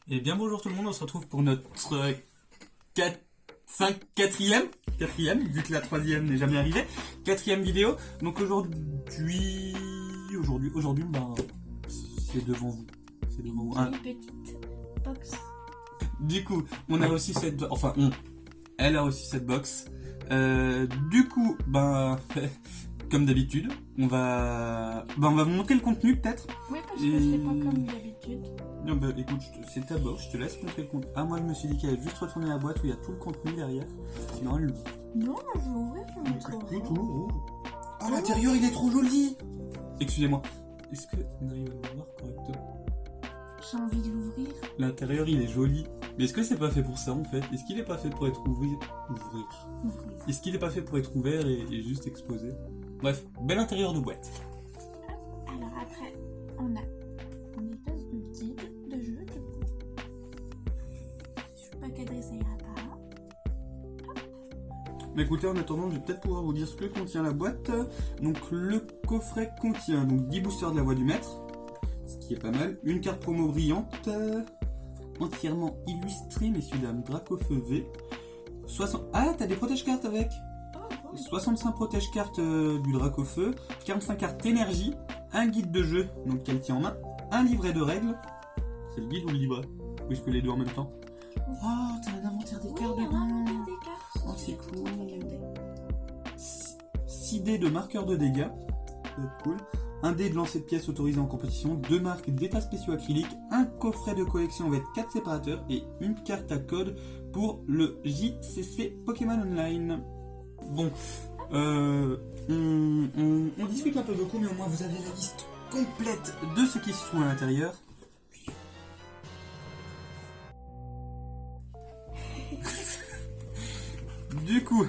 Et bien bonjour tout le monde, on se retrouve pour notre quatrième, vu que la troisième n'est jamais arrivée, quatrième vidéo. Donc aujourd'hui, ben, c'est devant vous. C'est devant vous. Une petite box. Du coup, on a aussi cette, elle a aussi cette box. Du coup, ben, comme d'habitude, on va vous montrer le contenu peut-être. Oui, parce que c'est pas comme d'habitude. Non, bah écoute, c'est ta box, je te laisse montrer le contenu. Ah, moi je me suis dit qu'elle allait juste retourner la boîte où il y a tout le contenu derrière. Sinon elle l'ouvre. Non, je vais ouvrir, je vais montrer. Ah, l'intérieur il est trop joli. Excusez-moi, est-ce que on arrive à le voir correctement? J'ai envie de l'ouvrir. L'intérieur il est joli. Mais est-ce que c'est pas fait pour ça en fait? Est-ce qu'il est pas fait pour être ouvrir? Est-ce qu'il est pas fait pour être ouvert et juste exposé? Bref, bel intérieur de boîte. Alors après, on a un espèce de guide de jeu du coup. Je suis pas cadré, ça ira pas. Mais écoutez, en attendant, je vais peut-être pouvoir vous dire ce que contient la boîte. Donc le coffret contient donc 10 boosters de la voix du maître, ce qui est pas mal. Une carte promo brillante, entièrement illustrée, messieurs dames, Dracofeu V. Ah, t'as des protège-cartes avec 65 protège-cartes du Dracofeu, 45 cartes énergie, un guide de jeu, donc qu'elle tient en main, un livret de règles. C'est le guide ou le livret? Ou est-ce que les deux en même temps? Oh, t'as un inventaire des cartes dedans. Oh, c'est cool. 6 dés de marqueurs de dégâts. C'est cool. Un dé de lancer de pièces autorisé en compétition. 2 marques d'états spéciaux acryliques. Un coffret de collection avec 4 séparateurs. Et une carte à code pour le JCC Pokémon Online. Bon, on discute un peu beaucoup, mais au moins vous avez la liste complète de ce qui se trouve à l'intérieur. Du coup,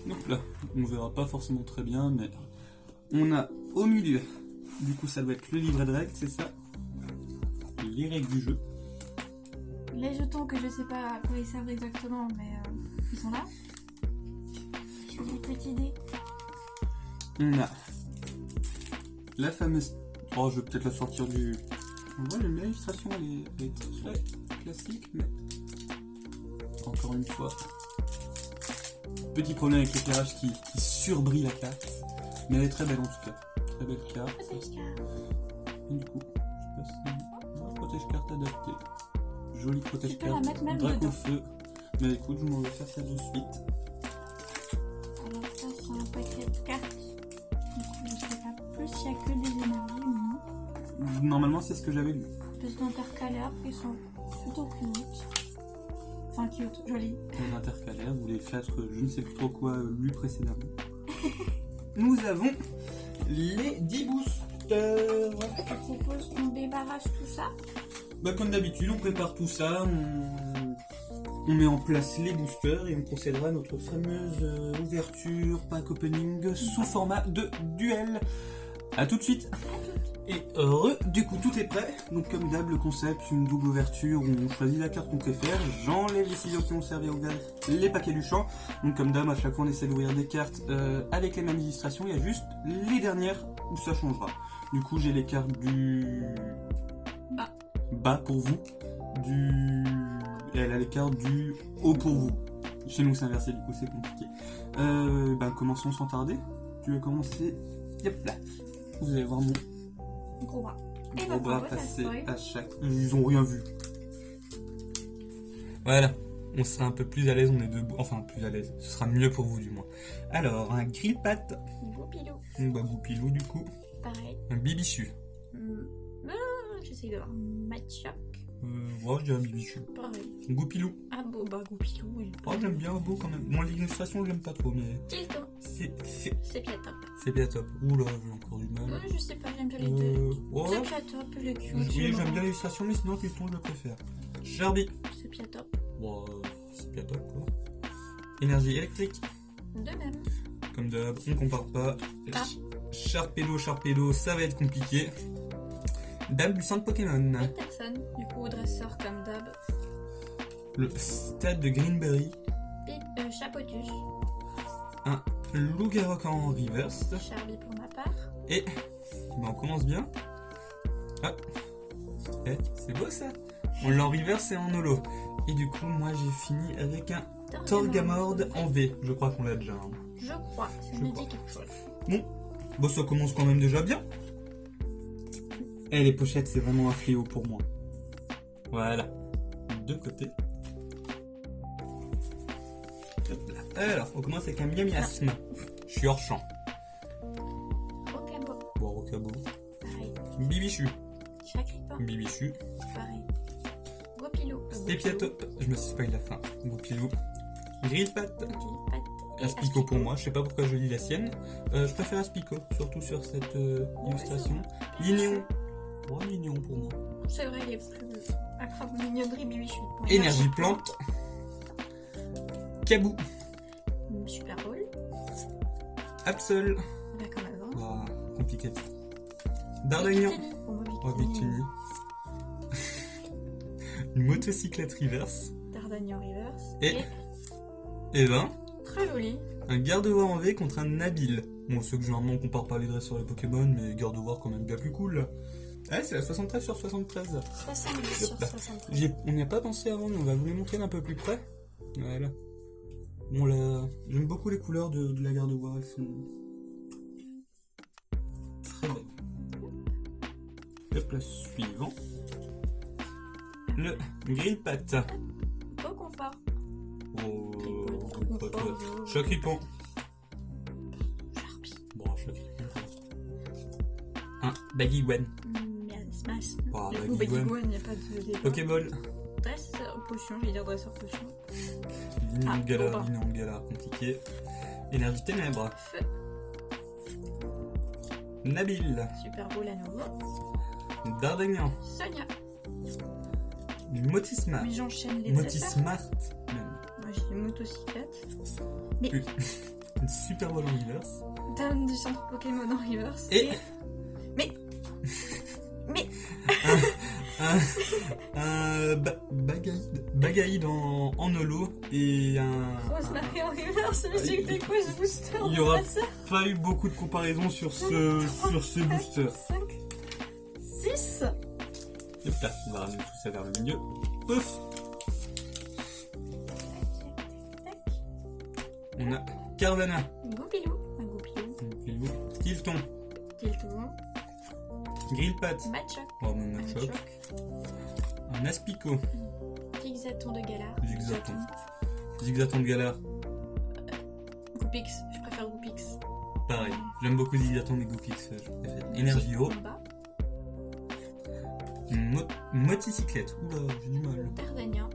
donc là, on verra pas forcément très bien, mais on a au milieu, du coup ça doit être le livret de règles, c'est ça? Les règles du jeu. Les jetons que je sais pas à quoi ils servent exactement, mais ils sont là. J'ai des petits dés. On a la fameuse... Oh, je vais peut-être la sortir du... On voit l'illustration, elle est très classique, mais... Encore une fois... Petit problème avec l'éclairage qui surbrille la carte. Mais elle est très belle en tout cas. Très belle carte. Et du coup, je passe protège-carte adaptée. Jolie protège-carte. Dracofeu. Mais écoute, je m'en vais faire ça de suite. Alors ça, c'est un paquet de cartes. Du coup, je sais pas plus s'il y a que des énergies ou non. Normalement, c'est ce que j'avais lu. Plus d'intercalaires qui sont plutôt cute. Enfin, cute, joli. Les intercalaires ou les 4, je ne sais plus trop quoi, lu précédemment. Nous avons les 10 boosters. Je propose qu'on débarrasse tout ça. Bah, comme d'habitude, on prépare tout ça, on met en place les boosters et on procédera à notre fameuse ouverture pack opening sous format de duel. A tout de suite. Et du coup tout est prêt. Donc comme d'hab, le concept, une double ouverture où on choisit la carte qu'on préfère. J'enlève les ciseaux qui ont servi à ouvrir les paquets du champ. Donc comme d'hab, à chaque fois on essaie d'ouvrir des cartes avec les mêmes illustrations. Il y a juste les dernières où ça changera. Du coup j'ai les cartes du bas pour vous, et elle a les cartes du haut pour vous. Chez nous c'est inversé, du coup c'est compliqué. Commençons sans tarder. Tu veux commencer? Yep là. Vous allez voir mon gros bras. Gros bras passé à chaque... Ils ont rien vu. Voilà. On sera un peu plus à l'aise, on est debout. Enfin, plus à l'aise. Ce sera mieux pour vous, du moins. Alors, un grille-patte. Goupilou. Goupilou, du coup. Pareil. Un bibichu. J'essaye de voir. Matchok. Ouais, je dirais un bibichu. Pareil. Goupilou. Ah bon, Goupilou, oui. Oh, j'aime bien beau quand même. Bon, l'illustration, j'aime pas trop, mais... Tilton. C'est Piatop. C'est Piatop. Oula, j'ai encore du mal. Je sais pas, j'aime bien les deux. Ouais. C'est Piatop, il est cute. Oui, j'aime bien l'illustration, mais sinon, Tilton, je le préfère. Charby. C'est Piatop. Wow, c'est Piatop, quoi. Énergie électrique. De même. Comme d'hab, on compare pas. Sharpedo, ça va être compliqué. Dame du centre Pokémon. Peterson, du coup, dresseur comme d'hab. Le stade de Greenberry. Chapotus. Un Loup-Garok en reverse. Charlie pour ma part. Et on commence bien. Ah, c'est beau ça. On l'a en reverse et en holo. Et du coup, moi j'ai fini avec un Torgamord en V. Je crois qu'on l'a déjà. Hein. Je crois, ça Je me crois. dit quelque chose. Bon, ça commence quand même déjà bien. Et les pochettes, c'est vraiment un fléau pour moi. Voilà. De côté. Hop là. Alors, on commence avec un miasme. Je suis hors champ. Rocabo, Bon, Rocabo. pareil. Bibichu. Chacripin, Bibichu. pareil. Gopilou, Stepiatop. Je me suis spoil la fin. Goupilou. Grillpat. et Aspico pour moi. Je sais pas pourquoi je lis la sienne. Je préfère Aspico, surtout sur cette illustration. Lignon. Oh, Lignon pour moi. C'est vrai, il est plus attrape mignonnerie bibichu. Bon, Énergie plante. Cabou. Super Bowl, Absol. là comme avant. Ah, compliqué. D'Artagnan. Victini, bon, bah, Oh, Victini. Victini. Une motocyclette reverse. D'Artagnan reverse. Et ben, Très joli. un Gardevoir en V contre un Nabil. Bon, ceux que généralement on compare pas les dresseurs et les Pokémon, mais Gardevoir quand même bien plus cool. Là. Ah, c'est la 73 sur 73. 70 sur 73. On n'y a pas pensé avant, mais on va vous les montrer d'un peu plus près. Voilà. Bon, là, j'aime beaucoup les couleurs de la Gardevoir, elles sont très belles. Hop là, suivant. Le Grillpat. Beau confort. Oh, Confort. Chacripant. Sharpie. Bon, Chacripant. Un Baguigouane. Smash. Oh, Du coup, Baguigouane. Baguigouane, il n'y a pas de débat. Pokéball. Dresseur potion, je vais dire dresseur potion. Lignon de galère, bon. lignon de galère, compliqué. Énergie ténèbres. Feu. Nabil. Super Bowl à nouveau. D'Artagnan. Sonia. Motismart. Mais j'enchaîne les dresseurs. Motismart. Même. Moi j'ai une motocyclette. Une super bonne en reverse. Dame du centre Pokémon en reverse. Et Mais un Bagaïd en holo et un. Rosemary en reverse, mais c'est que des quoi ce booster Il y de aura dresseur. pas eu beaucoup de comparaisons sur ce booster. 5, 6. Hop là, on va ramener tout ça vers le milieu. Pouf. On a Carvana. Goupilou. Un Goupilou. Tilton. Tilton. Grillpat. Matchok. Oh, même Un choc. choc. Un Aspico. Zigzaton de Galar. Zigzaton. Zigzaton de galère. Goupix. Je préfère Goupix. Pareil. J'aime beaucoup Zigzaton mais Goupix, je préfère. Énergie haut. Combat. Motocyclette. Oula, j'ai du mal. D'Artagnan.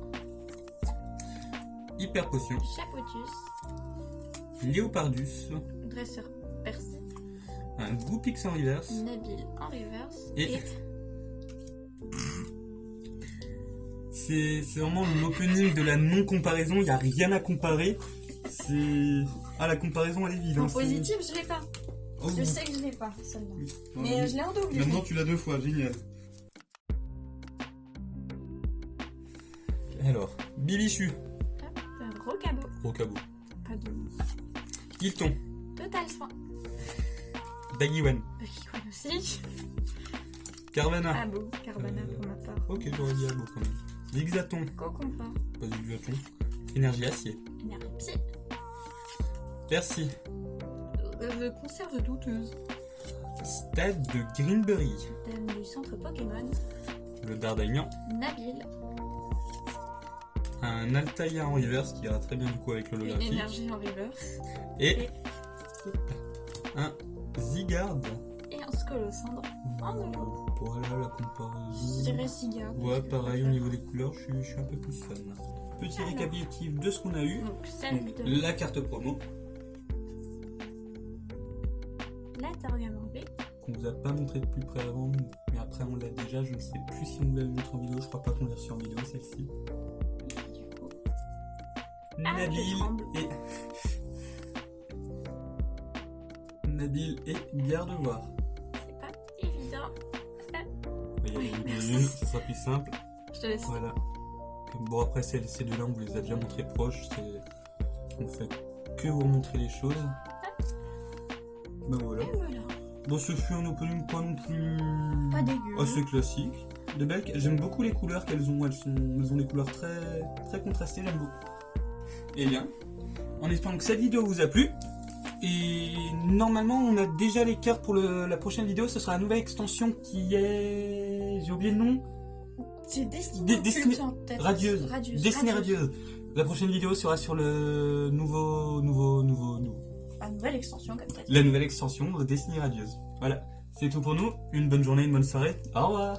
Hyper potion. Chapotus. Léopardus. Dresseur perse. Un Goupix en reverse. Nabil en reverse. Et- C'est vraiment l'opening de la non-comparaison, il n'y a rien à comparer. C'est. Ah, la comparaison elle est vide. En hein, c'est- positif, je l'ai pas. Oh, Je sais que je l'ai pas, celle-là. oui. Mais je l'ai en double. Maintenant tu l'as 2 fois, génial. Alors, Bibichu. Hop, un Rocabo. Rocabo. Pas de Hilton. total soin. Baguigouane. Baguigouane aussi. Carvana. Abo, Carbana pour ma part. Ok, j'aurais dit Abo quand même. Zigzaton. Co-confort. Pas Zigzaton. Énergie acier. Énergie psy. Percy. Conserve douteuse. Stade de Greenberry. Dame du centre Pokémon. Le D'Artagnan. Nabil. Un Altaïa en reverse qui ira très bien du coup avec Une l'holographique. énergie en reverse. Et un Zygarde. Et un Scolosandre en holo. Voilà la Je comparaison. dirais Siga. Ouais, pareil au niveau des couleurs, je suis un peu plus fan. Petit Alors. récapitulatif de ce qu'on a eu. Donc celle Donc, de la carte promo la Torgamord V. qu'on vous a pas montré de plus près avant, mais après on l'a déjà. Je ne sais plus si on vous l'avait montré en vidéo. Je crois pas qu'on l'a reçu en vidéo celle-ci. Du coup, Nabil je tremble. Nabil et Gardevoir. c'est pas évident. Il y a Oui, les merci. une, ce sera plus simple. Je te laisse. Voilà. Bon après ces deux-là on vous les a déjà montrés proches. On fait que vous remontrer les choses. Ben voilà. Et voilà. Bon ce fut un opening pas non plus Pas dégueu. assez classique. de Belk. J'aime beaucoup les couleurs qu'elles ont. Elles ont des couleurs très, très contrastées, j'aime beaucoup. Et bien, en espérant que cette vidéo vous a plu. Et normalement, on a déjà les cartes pour la prochaine vidéo. Ce sera la nouvelle extension qui est... J'ai oublié le nom. C'est Destinée Radieuse. Destinée Radieuse. La prochaine vidéo sera sur le nouveau. La nouvelle extension, comme ça. La nouvelle extension de Destinée Radieuse. Voilà. C'est tout pour nous. Une bonne journée, une bonne soirée. Au revoir.